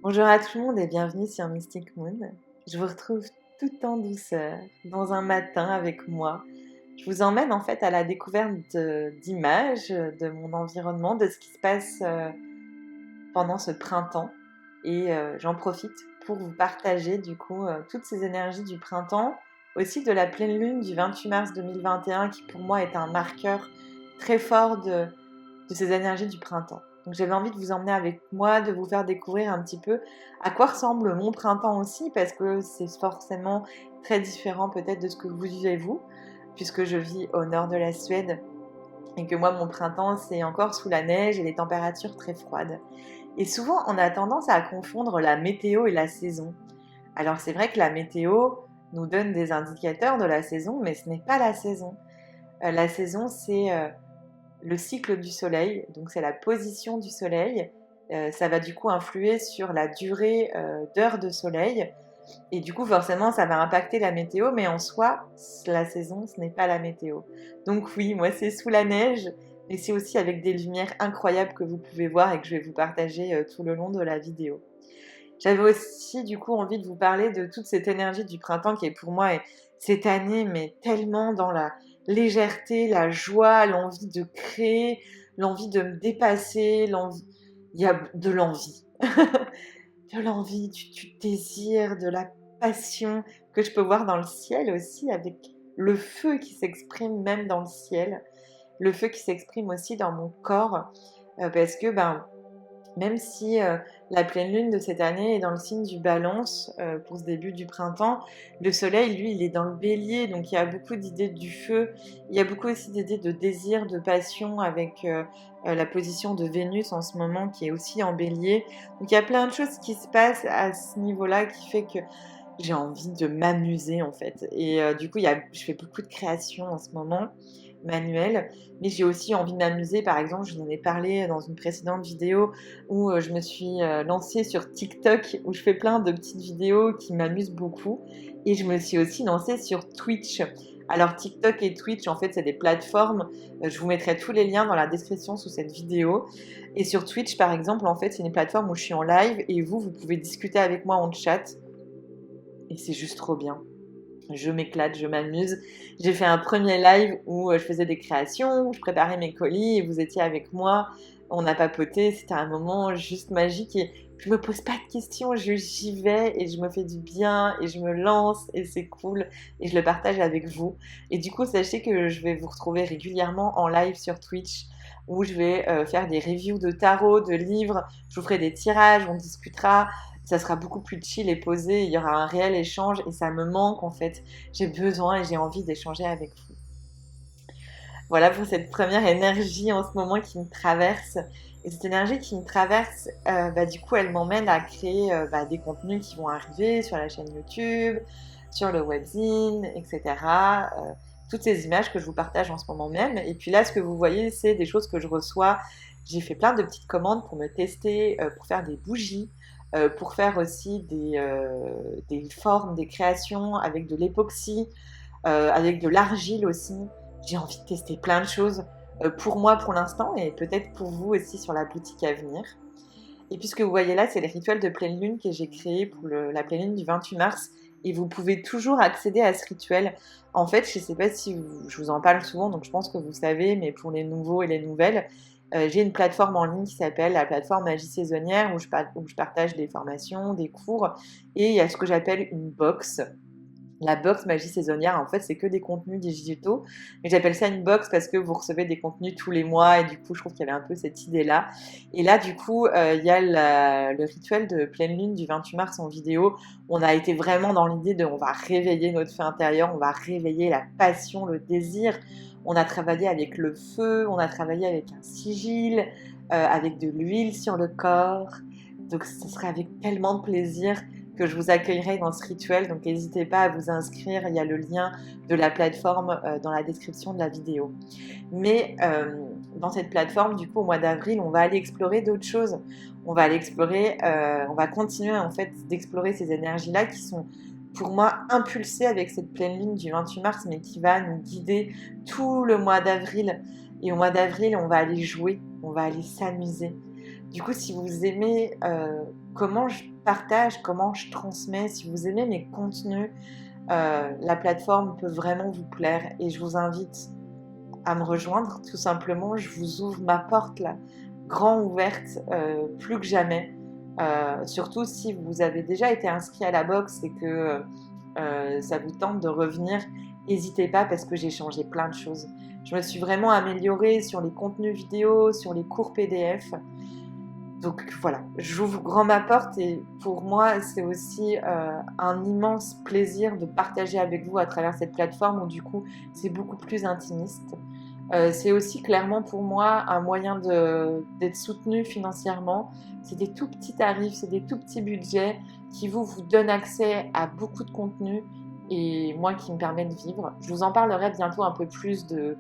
Bonjour à tout le monde et bienvenue sur Mystic Moon. Je vous retrouve tout en douceur, dans un matin avec moi. Je vous emmène en fait à la découverte d'images de mon environnement, de ce qui se passe pendant ce printemps. Et j'en profite pour vous partager du coup toutes ces énergies du printemps, aussi de la pleine lune du 28 mars 2021 qui pour moi est un marqueur très fort de ces énergies du printemps. Donc j'avais envie de vous emmener avec moi, de vous faire découvrir un petit peu à quoi ressemble mon printemps aussi, parce que c'est forcément très différent peut-être de ce que vous vivez vous, puisque je vis au nord de la Suède et que moi mon printemps c'est encore sous la neige et les températures très froides. Et souvent on a tendance à confondre la météo et la saison. Alors c'est vrai que la météo nous donne des indicateurs de la saison, mais ce n'est pas la saison. La saison c'est le cycle du soleil, donc c'est la position du soleil. Ça va du coup influer sur la durée d'heures de soleil. Et du coup, forcément, ça va impacter la météo, mais en soi, la saison, ce n'est pas la météo. Donc oui, moi, c'est sous la neige, mais c'est aussi avec des lumières incroyables que vous pouvez voir et que je vais vous partager tout le long de la vidéo. J'avais aussi du coup envie de vous parler de toute cette énergie du printemps qui est pour moi cette année, mais tellement dans la légèreté, la joie, l'envie de créer, l'envie de me dépasser, l'envie. Il y a de l'envie. De l'envie, du désir, de la passion que je peux voir dans le ciel aussi, avec le feu qui s'exprime même dans le ciel, le feu qui s'exprime aussi dans mon corps, parce que ben, même si la pleine lune de cette année est dans le signe du balance pour ce début du printemps, le soleil, lui, il est dans le bélier, donc il y a beaucoup d'idées du feu, il y a beaucoup aussi d'idées de désir, de passion avec la position de Vénus en ce moment qui est aussi en bélier. Donc il y a plein de choses qui se passent à ce niveau-là qui fait que j'ai envie de m'amuser en fait. Et du coup, je fais beaucoup de créations en ce moment, manuelles, mais j'ai aussi envie de m'amuser. Par exemple, je vous en ai parlé dans une précédente vidéo où je me suis lancée sur TikTok, où je fais plein de petites vidéos qui m'amusent beaucoup. Et je me suis aussi lancée sur Twitch. Alors TikTok et Twitch, en fait, c'est des plateformes. Je vous mettrai tous les liens dans la description sous cette vidéo. Et sur Twitch, par exemple, en fait, c'est une plateforme où je suis en live et vous pouvez discuter avec moi en chat. Et c'est juste trop bien. Je m'éclate, je m'amuse. J'ai fait un premier live où je faisais des créations, où je préparais mes colis et vous étiez avec moi. On a papoté, c'était un moment juste magique et je me pose pas de questions, j'y vais et je me fais du bien et je me lance et c'est cool et je le partage avec vous. Et du coup, sachez que je vais vous retrouver régulièrement en live sur Twitch où je vais faire des reviews de tarot, de livres, je vous ferai des tirages, on discutera, ça sera beaucoup plus chill et posé, il y aura un réel échange et ça me manque en fait. J'ai besoin et j'ai envie d'échanger avec vous. Voilà pour cette première énergie en ce moment qui me traverse. Et cette énergie qui me traverse, du coup, elle m'emmène à créer des contenus qui vont arriver sur la chaîne YouTube, sur le webzine, etc. Toutes ces images que je vous partage en ce moment même. Et puis là, ce que vous voyez, c'est des choses que je reçois. J'ai fait plein de petites commandes pour me tester, pour faire des bougies, pour faire aussi des formes, des créations avec de l'époxy, avec de l'argile aussi. J'ai envie de tester plein de choses pour moi pour l'instant et peut-être pour vous aussi sur la boutique à venir. Et puis ce que vous voyez là, c'est les rituels de pleine lune que j'ai créés pour la pleine lune du 28 mars. Et vous pouvez toujours accéder à ce rituel. En fait, je ne sais pas si je vous en parle souvent, donc je pense que vous savez, mais pour les nouveaux et les nouvelles, j'ai une plateforme en ligne qui s'appelle la plateforme Magie Saisonnière où je partage des formations, des cours. Et il y a ce que j'appelle une box. La box Magie Saisonnière, en fait, c'est que des contenus digitaux. Mais j'appelle ça une box parce que vous recevez des contenus tous les mois et du coup, je trouve qu'il y avait un peu cette idée-là. Et là, du coup, il y a le rituel de pleine lune du 28 mars en vidéo. On a été vraiment dans l'idée de on va réveiller notre feu intérieur, on va réveiller la passion, le désir. On a travaillé avec le feu, on a travaillé avec un sigil, avec de l'huile sur le corps. Donc, ce serait avec tellement de plaisir que je vous accueillerai dans ce rituel. Donc n'hésitez pas à vous inscrire, il y a le lien de la plateforme dans la description de la vidéo. Mais dans cette plateforme, du coup, au mois d'avril, on va aller explorer d'autres choses. On va aller explorer, on va continuer en fait d'explorer ces énergies-là qui sont pour moi impulsées avec cette pleine lune du 28 mars, mais qui va nous guider tout le mois d'avril. Et au mois d'avril, on va aller jouer, on va aller s'amuser. Du coup, si vous aimez comment je partage, comment je transmets, si vous aimez mes contenus, la plateforme peut vraiment vous plaire et je vous invite à me rejoindre. Tout simplement, je vous ouvre ma porte là, grand ouverte, plus que jamais. Surtout si vous avez déjà été inscrit à la boxe et que ça vous tente de revenir, n'hésitez pas parce que j'ai changé plein de choses. Je me suis vraiment améliorée sur les contenus vidéo, sur les cours PDF. Donc voilà, j'ouvre grand ma porte et pour moi, c'est aussi un immense plaisir de partager avec vous à travers cette plateforme où du coup, c'est beaucoup plus intimiste. C'est aussi clairement pour moi un moyen d'être soutenu financièrement. C'est des tout petits tarifs, c'est des tout petits budgets qui vous donnent accès à beaucoup de contenu et moi qui me permet de vivre. Je vous en parlerai bientôt un peu plus de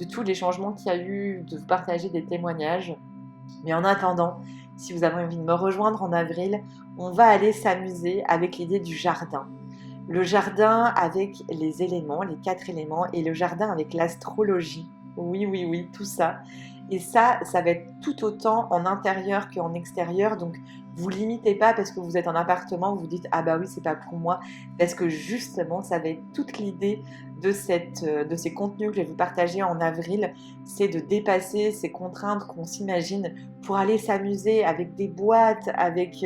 tous les changements qu'il y a eu, de vous partager des témoignages. Mais en attendant, si vous avez envie de me rejoindre en avril, on va aller s'amuser avec l'idée du jardin. Le jardin avec les éléments, les 4 éléments, et le jardin avec l'astrologie. Oui, oui, oui, tout ça. Et ça va être tout autant en intérieur qu'en extérieur. Donc, vous limitez pas parce que vous êtes en appartement, vous dites ah bah oui, c'est pas pour moi. Parce que justement, ça va être toute l'idée de ces contenus que je vais vous partager en avril. C'est de dépasser ces contraintes qu'on s'imagine pour aller s'amuser avec des boîtes, avec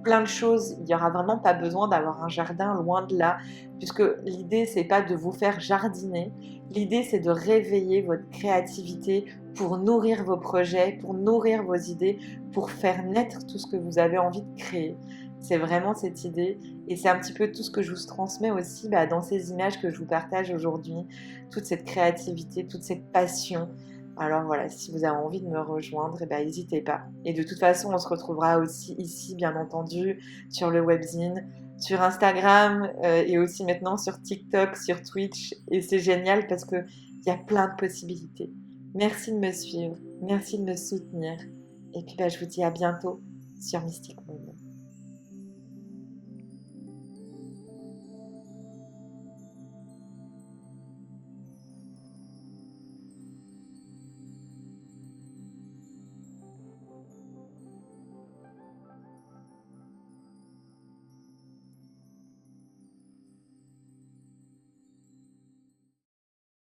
plein de choses. Il n'y aura vraiment pas besoin d'avoir un jardin, loin de là, puisque l'idée, c'est pas de vous faire jardiner. L'idée, c'est de réveiller votre créativité pour nourrir vos projets, pour nourrir vos idées, pour faire naître tout ce que vous avez envie de créer. C'est vraiment cette idée et c'est un petit peu tout ce que je vous transmets aussi dans ces images que je vous partage aujourd'hui, toute cette créativité, toute cette passion. Alors voilà, si vous avez envie de me rejoindre, n'hésitez pas. Et de toute façon, on se retrouvera aussi ici, bien entendu, sur le webzine, sur Instagram et aussi maintenant sur TikTok, sur Twitch. Et c'est génial parce qu'il y a plein de possibilités. Merci de me suivre, merci de me soutenir. Et puis je vous dis à bientôt sur Mystic Moon.